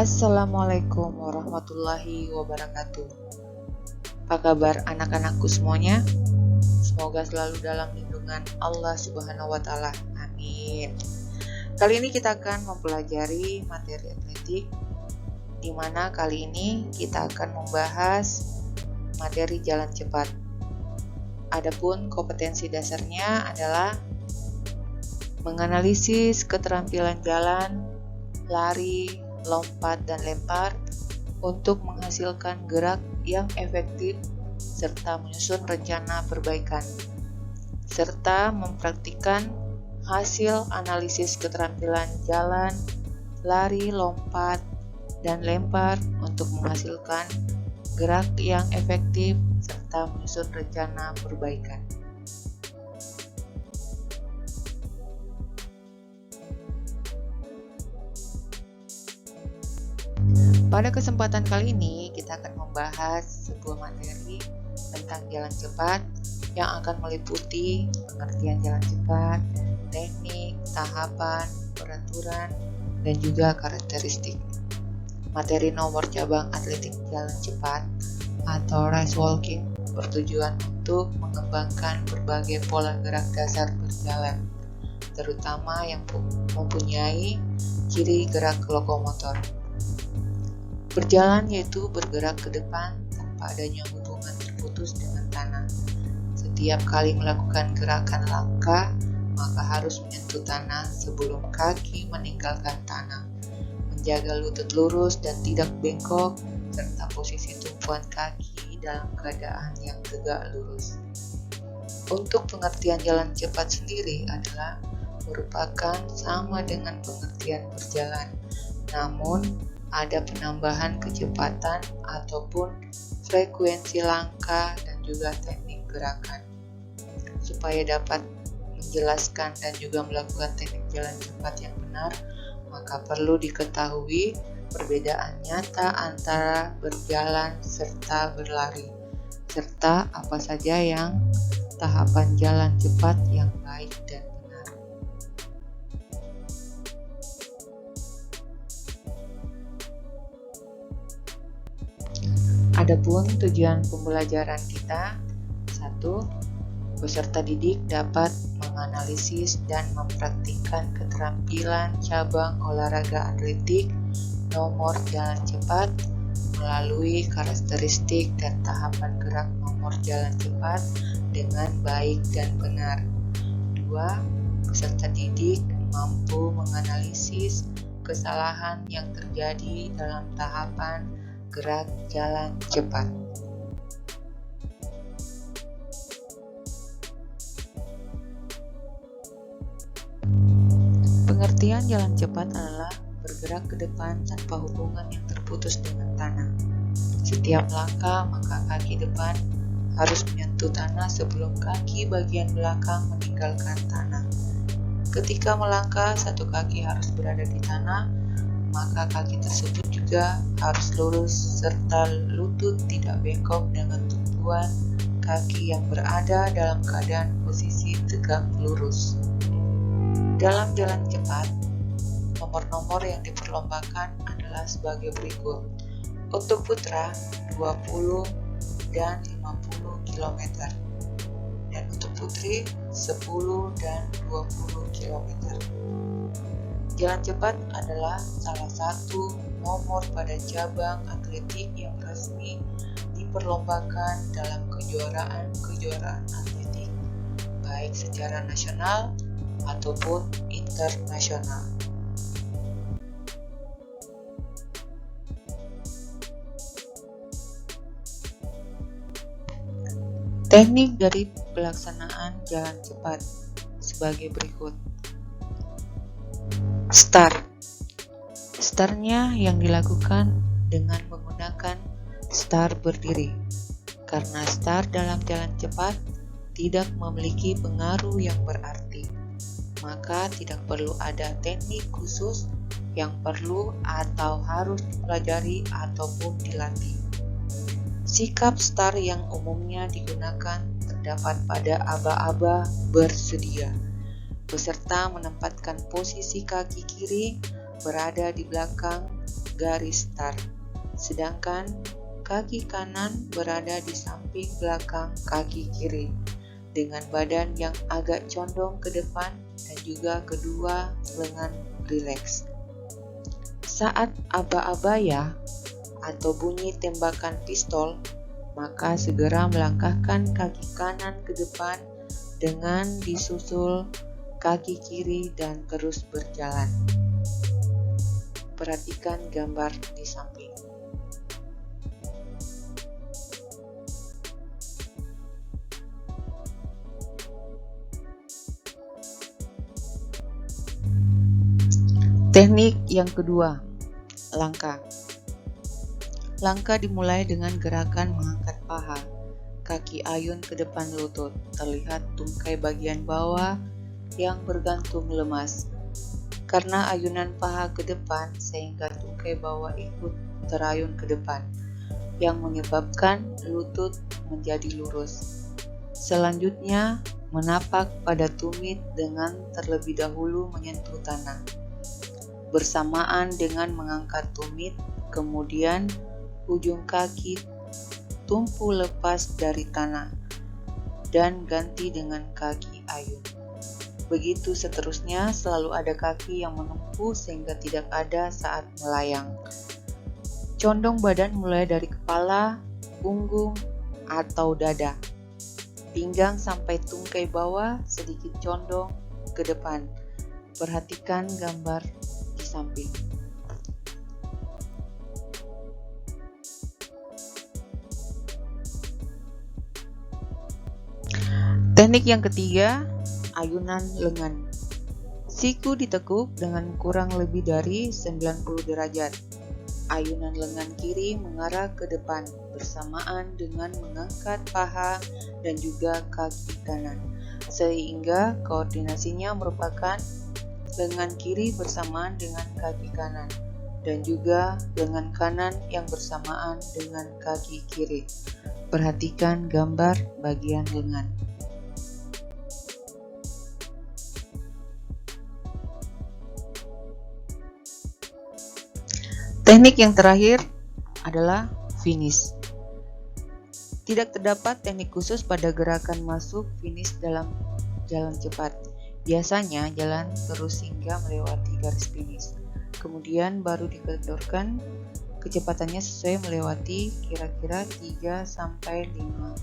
Assalamualaikum warahmatullahi wabarakatuh. Apa kabar anak-anakku semuanya? Semoga selalu dalam lindungan Allah Subhanahu wa Ta'ala. Amin. Kali ini kita akan mempelajari materi atletik, di mana kali ini kita akan membahas materi jalan cepat. Adapun kompetensi dasarnya adalah menganalisis keterampilan jalan, lari, lompat, dan lempar untuk menghasilkan gerak yang efektif serta menyusun rencana perbaikan, serta mempraktikkan hasil analisis keterampilan jalan, lari, lompat, dan lempar untuk menghasilkan gerak yang efektif serta menyusun rencana perbaikan. Pada kesempatan kali ini, kita akan membahas sebuah materi tentang jalan cepat yang akan meliputi pengertian jalan cepat, teknik, tahapan, peraturan, dan juga karakteristik. Materi nomor cabang atletik jalan cepat atau race walking bertujuan untuk mengembangkan berbagai pola gerak dasar berjalan, terutama yang mempunyai ciri gerak lokomotor. Berjalan yaitu bergerak ke depan tanpa adanya hubungan terputus dengan tanah. Setiap kali melakukan gerakan langkah, maka harus menyentuh tanah sebelum kaki meninggalkan tanah. Menjaga lutut lurus dan tidak bengkok, serta posisi tumpuan kaki dalam keadaan yang tegak lurus. Untuk pengertian jalan cepat sendiri adalah merupakan sama dengan pengertian berjalan, namun ada penambahan kecepatan ataupun frekuensi langkah dan juga teknik gerakan. Supaya dapat menjelaskan dan juga melakukan teknik jalan cepat yang benar, maka perlu diketahui perbedaan nyata antara berjalan serta berlari, serta apa saja yang tahapan jalan cepat yang baik dan benar. Adapun tujuan pembelajaran kita, 1. Peserta didik dapat menganalisis dan mempraktikkan keterampilan cabang olahraga atletik nomor jalan cepat melalui karakteristik dan tahapan gerak nomor jalan cepat dengan baik dan benar. 2. Peserta didik mampu menganalisis kesalahan yang terjadi dalam tahapan gerak jalan cepat. Pengertian jalan cepat adalah bergerak ke depan tanpa hubungan yang terputus dengan tanah. Setiap langkah, maka kaki depan harus menyentuh tanah sebelum kaki bagian belakang meninggalkan tanah. Ketika melangkah, satu kaki harus berada di tanah, maka kaki tersebut juga harus lurus serta lutut tidak bengkok dengan tumpuan kaki yang berada dalam keadaan posisi tegak lurus. Dalam jalan cepat, nomor-nomor yang diperlombakan adalah sebagai berikut. Untuk putra 20 dan 50 km, dan untuk putri 10 dan 20 km. Jalan cepat adalah salah satu nomor pada cabang atletik yang resmi diperlombakan dalam kejuaraan atletik, baik secara nasional ataupun internasional. Teknik dari pelaksanaan jalan cepat sebagai berikut. Start. Startnya yang dilakukan dengan menggunakan start berdiri. Karena start dalam jalan cepat tidak memiliki pengaruh yang berarti, maka tidak perlu ada teknik khusus yang perlu atau harus dipelajari ataupun dilatih. Sikap start yang umumnya digunakan terdapat pada aba-aba bersedia. Peserta menempatkan posisi kaki kiri berada di belakang garis start, sedangkan kaki kanan berada di samping belakang kaki kiri dengan badan yang agak condong ke depan dan juga kedua lengan rileks. Saat aba-abaya atau bunyi tembakan pistol, maka segera melangkahkan kaki kanan ke depan dengan disusul kaki kiri dan terus berjalan. Perhatikan gambar di samping. Teknik yang kedua, langkah. Langkah dimulai dengan gerakan mengangkat paha, kaki ayun ke depan lutut, terlihat tungkai bagian bawah yang bergantung lemas. Karena ayunan paha ke depan sehingga tungkai bawah ikut terayun ke depan, yang menyebabkan lutut menjadi lurus. Selanjutnya, menapak pada tumit dengan terlebih dahulu menyentuh tanah. Bersamaan dengan mengangkat tumit, kemudian ujung kaki tumpu lepas dari tanah dan ganti dengan kaki ayun. Begitu seterusnya, selalu ada kaki yang menempuh sehingga tidak ada saat melayang. Condong badan mulai dari kepala, punggung, atau dada. Pinggang sampai tungkai bawah sedikit condong ke depan. Perhatikan gambar di samping. Teknik yang ketiga, ayunan lengan. Siku ditekuk dengan kurang lebih dari 90 derajat. Ayunan lengan kiri mengarah ke depan bersamaan dengan mengangkat paha dan juga kaki kanan, sehingga koordinasinya merupakan lengan kiri bersamaan dengan kaki kanan dan juga lengan kanan yang bersamaan dengan kaki kiri. Perhatikan gambar bagian lengan. Teknik yang terakhir adalah finish. Tidak terdapat teknik khusus pada gerakan masuk finish dalam jalan cepat. Biasanya jalan terus hingga melewati garis finish. Kemudian baru dikendorkan kecepatannya sesuai melewati kira-kira 3-5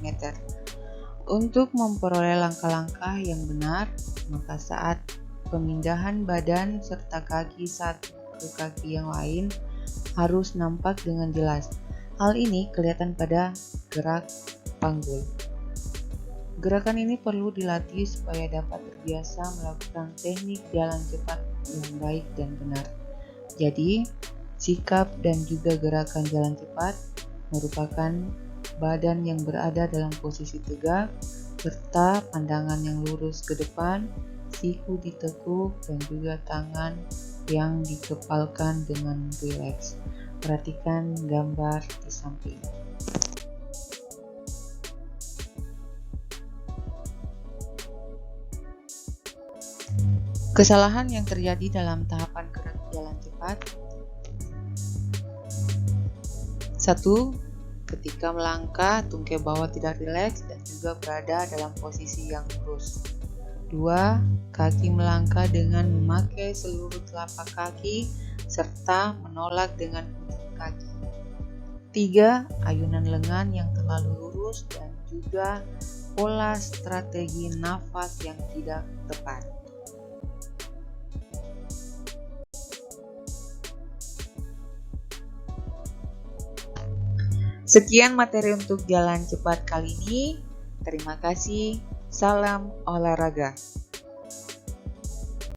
meter. Untuk memperoleh langkah-langkah yang benar, maka saat pemindahan badan serta kaki satu ke kaki yang lain harus nampak dengan jelas. Hal ini kelihatan pada gerak panggul. Gerakan ini perlu dilatih supaya dapat terbiasa melakukan teknik jalan cepat yang baik dan benar. Jadi, sikap dan juga gerakan jalan cepat merupakan badan yang berada dalam posisi tegak, serta pandangan yang lurus ke depan, siku ditekuk, dan juga tangan yang dikepalkan dengan rileks. Perhatikan gambar di samping. Kesalahan yang terjadi dalam tahapan gerak jalan cepat. 1. Ketika melangkah, tungkai bawah tidak rileks dan juga berada dalam posisi yang lurus. 2. Kaki melangkah dengan memakai seluruh telapak kaki serta menolak dengan ujung kaki. 3. Ayunan lengan yang terlalu lurus dan juga pola strategi nafas yang tidak tepat. Sekian materi untuk jalan cepat kali ini. Terima kasih. Salam olahraga.